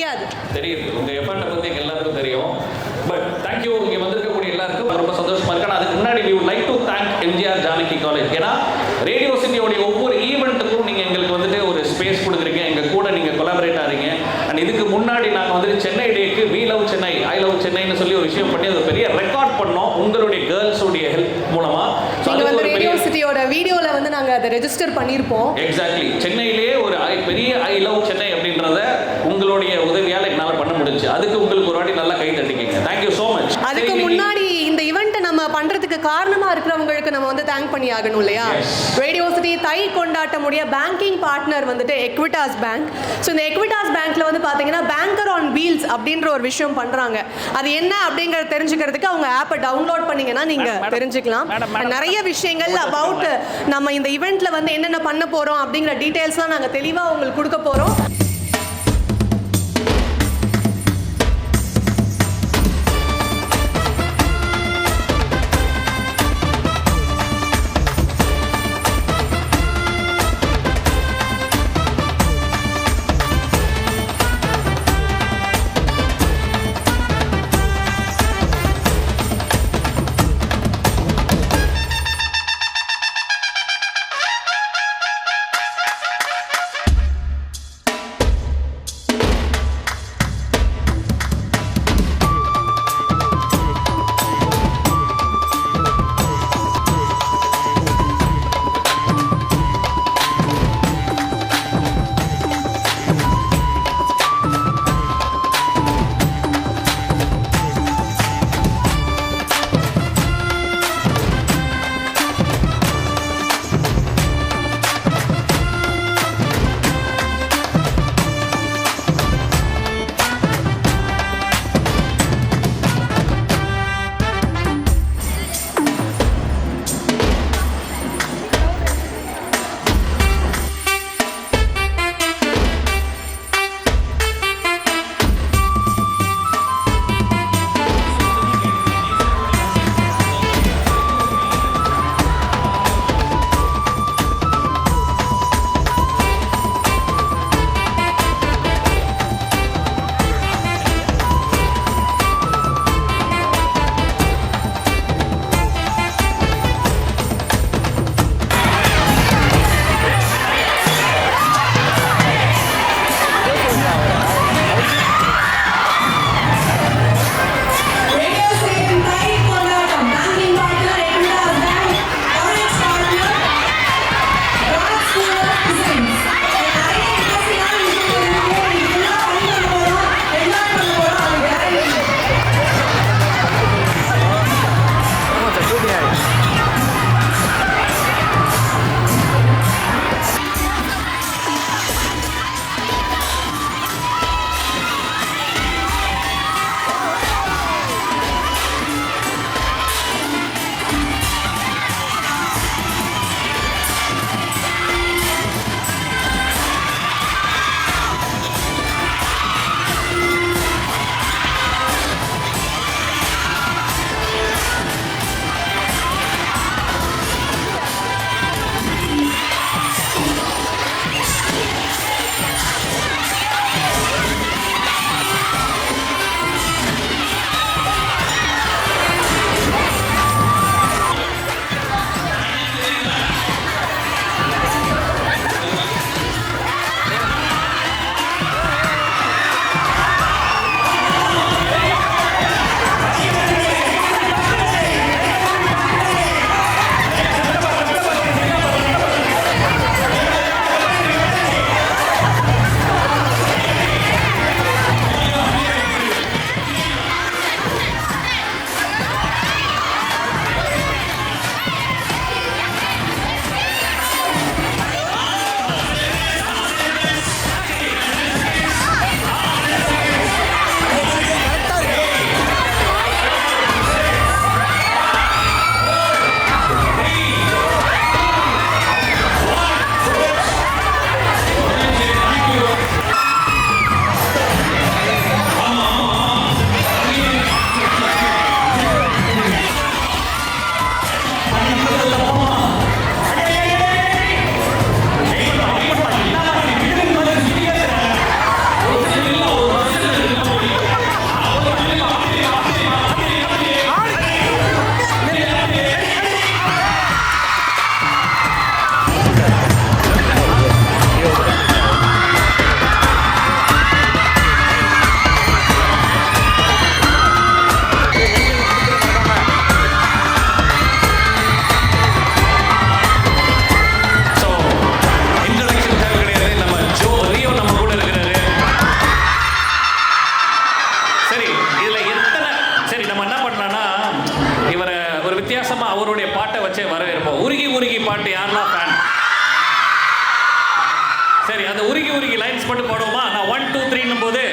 தெரியாது. தெரியுது உங்க எஃபர்ட்டை பத்தி எல்லாருக்கும் தெரியும். பட் தேங்க்யூ, இங்க வந்திருக்கக்கூடிய எல்லாருக்கும் ரொம்ப சந்தோஷமா இருக்கு. அதுக்கு முன்னாடி we would like to thank MGR Janaki college. ஏன்னா ரேடியோ சிட்டியோடைய ஒவ்வொரு ஈவெண்ட்டுக்கும் நீங்க எங்களுக்கு வந்துட்டு ஒரு ஸ்பேஸ் கொடுக்குறீங்க, எங்க கூட நீங்க கொலாபரேட் ஆறீங்க. அண்ட் இதுக்கு முன்னாடி நாங்க வந்துட்டு சென்னை டேக்கு we love Chennai, I love சென்னைன்னு சொல்லி ஒரு விஷயம் பண்ணி அது பெரிய ரெக்கார்ட் பண்ணோம் உங்களுடைய கேர்ள்ஸ் உடைய ஹெல்ப் மூலமா. நீங்க வந்து ரேடியோ சிட்டியோட வீடியோல வந்து நாங்க அதை ரெஜிஸ்டர் பண்ணிருப்போம். எக்ஸாக்ட்லி, சென்னையிலேயே ஒரு பெரிய ஐ லவ் சென்னை அப்படின்றத உங்களுடைய உதவியால என்னால பண்ண முடிஞ்சு. அதுக்கு உங்களுக்கு ஒரு வாட்டி நல்லா கை தட்டிக்கங்க. Thank you so much. அதுக்கு முன்னாடி இந்த ஈவென்ட்டை நம்ம பண்றதுக்கு காரணமா இருக்கிறவங்களுக்கு நம்ம வந்து தேங்க் பண்ணி ஆகணும் இல்லையா? ரேடியோ சிட்டி தை கொண்டாட்டமுடைய பேங்கிங் பார்ட்னர் வந்துட்டு எக்விட்டாஸ் பேங்க். ஸோ இந்த எக்விட்டாஸ் பேங்க்ல வந்து பாத்தீங்கன்னா பேங்கர் ஆன் வீல்ஸ் அப்படின்ற ஒரு விஷயம் பண்றாங்க. அது என்ன அப்படிங்கறத தெரிஞ்சுக்கிறதுக்கு அவங்க ஆப்பை டவுன்லோட் பண்ணீங்கன்னா நீங்க தெரிஞ்சுக்கலாம். நிறைய விஷயங்கள் அபவுட் நம்ம இந்த ஈவென்ட்ல வந்து என்னென்ன பண்ண போறோம் அப்படிங்கிற டீடைல்ஸ்லாம் நாங்க தெளிவா உங்களுக்கு கொடுக்க போறோம். உருகி பாட்டு யாரெல்லாம் ஃபேன்? சரி, அந்த உருகி உருகி லைன்ஸ் மட்டும் பாடுவோமா? நான் 1 2 3 போது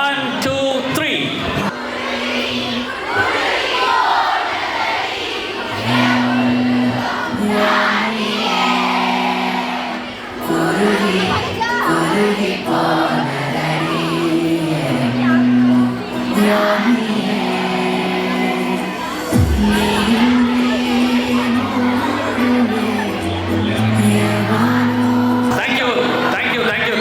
1 2 3.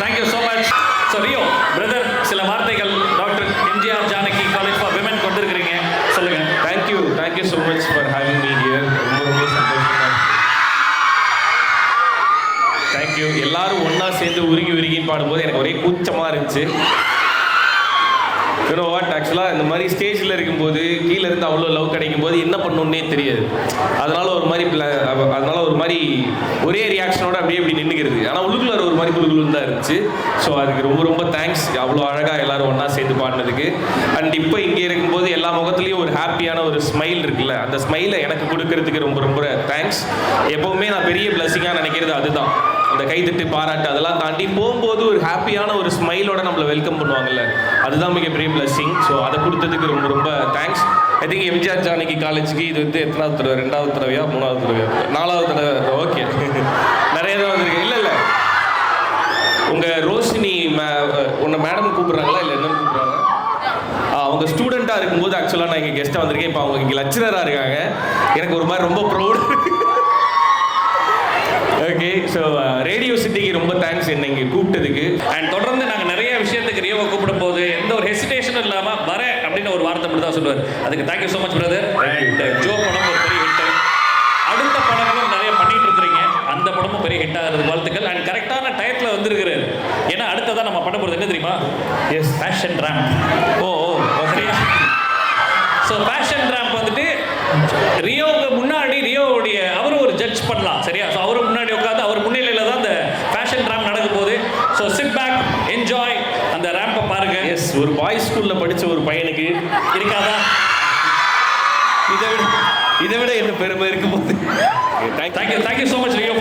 Thank you so much. So Rio, brother, சில வார்த்தைகள் doctor MGR Janaki college for women கொண்டிருக்கிறீங்க, சொல்லுங்க. Thank you so much for having me here. ரொம்ப சந்தோஷமா. Thank you. எல்லாரும் ஒண்ணா சேர்ந்து உருகி உருகின்னு பாடும்போது எனக்கு ஒரே கூச்சமா இருந்துச்சு. You know what, ஆக்சுவலாக இந்த மாதிரி ஸ்டேஜில் இருக்கும்போது கீழே இருந்து அவ்வளோ லவ் கிடைக்கும் போது என்ன பண்ணணுன்னே தெரியாது. அதனால ஒரு மாதிரி ஒரே ரியாக்ஷனோட அப்படியே இப்படி நின்றுக்கிறது. ஆனால் உள்ளுக்குள்ள ஒரு மாதிரி குழுகுழுன்னு தான் இருந்துச்சு. ஸோ அதுக்கு ரொம்ப தேங்க்ஸ், அவ்வளோ அழகாக எல்லாரும் ஒன்றா சேர்ந்து பாடினதுக்கு. அண்ட் இப்போ இங்கே இருக்கும்போது எல்லா முகத்துலேயும் ஒரு ஹாப்பியான ஒரு ஸ்மைல் இருக்குல்ல, அந்த ஸ்மைலை எனக்கு கொடுக்கறதுக்கு ரொம்ப தேங்க்ஸ். எப்போவுமே நான் பெரிய பிளஸிங்காக நினைக்கிறது அதுதான். அந்த கைத்தட்டு பாராட்டு அதெல்லாம் தாண்டி போகும்போது ஒரு ஹாப்பியான ஒரு ஸ்மைலோட நம்மளை வெல்கம் பண்ணுவாங்கல்ல, அதுதான் மிகப்பெரிய பிளஸிங். ஸோ அதை கொடுத்ததுக்கு ரொம்ப thanks. I think MGR Janaki காலேஜுக்கு இது வந்து எத்தனாவது தடவை? 2வது தடவையா 3வது தடவையா 4வது தடவை? ஓகே, நிறைய தடவை வந்திருக்கு. இல்லை உங்கள் ரோஷினி உன்னை மேடம் கூப்பிட்றாங்களா இல்லை என்னன்னு கூப்பிட்றாங்க? அவங்க ஸ்டூடெண்ட்டாக இருக்கும்போது ஆக்சுவலாக நான் இங்கே கெஸ்ட்டாக வந்திருக்கேன். இப்போ அவங்க இங்கே லெக்சரராக இருக்காங்க. எனக்கு ஒரு மாதிரி ரொம்ப ப்ரௌட். ஓகே, ஸோ ரேடியோ சிட்டிக்கு ரொம்ப தேங்க்ஸ் என்னை இங்கே கூப்பிட்டதுக்கு. அண்ட் தொடர்ந்து நாங்கள் நிறைய விஷயத்துக்கு ரியோவை கூப்பிடும் போது எந்த ஒரு ஹெசிடேஷனும் இல்லாமல் வரேன் அப்படின்னு ஒரு வார்த்தை மட்டும் தான் சொல்லுவார். அதுக்கு thank you so much brother. And Joe படம் ஒரு பெரிய ஹிட், அடுத்த படங்களும் நிறைய பண்ணிட்டு இருக்கிறீங்க, அந்த படமும் பெரிய ஹிட் ஆகிறது வாழ்த்துக்கள். அண்ட் கரெக்டான டயத்தில் வந்திருக்கிறாரு. ஏன்னா அடுத்ததான் நம்ம பண்ண போகிறது என்ன தெரியுமா? S, fashion ramp. ஓ சரியா? ஸோ ஃபேஷன் ரேம்ப் வந்துட்டு ரியோவுக்கு முன்னாடி ரியோவுடைய அவரும் ஒரு ஜட்ஜ் பண்ணலாம், சரியா? ஸோ அவரும் முன்னாடி உட்காந்து அவர் முன்னிலையில் தான் அந்த ஃபேஷன் ரேம்ப் நடக்கும் போது. ஸோ சிட் பேக், என்ஜாய் அந்த ரேம்பை பாருங்க. எஸ், ஒரு பாய்ஸ் ஸ்கூலில் படித்த ஒரு பையனுக்கு இருக்காதா இதை விட என்ன பெருமை இருக்கும் போது. Thank you so much Rio.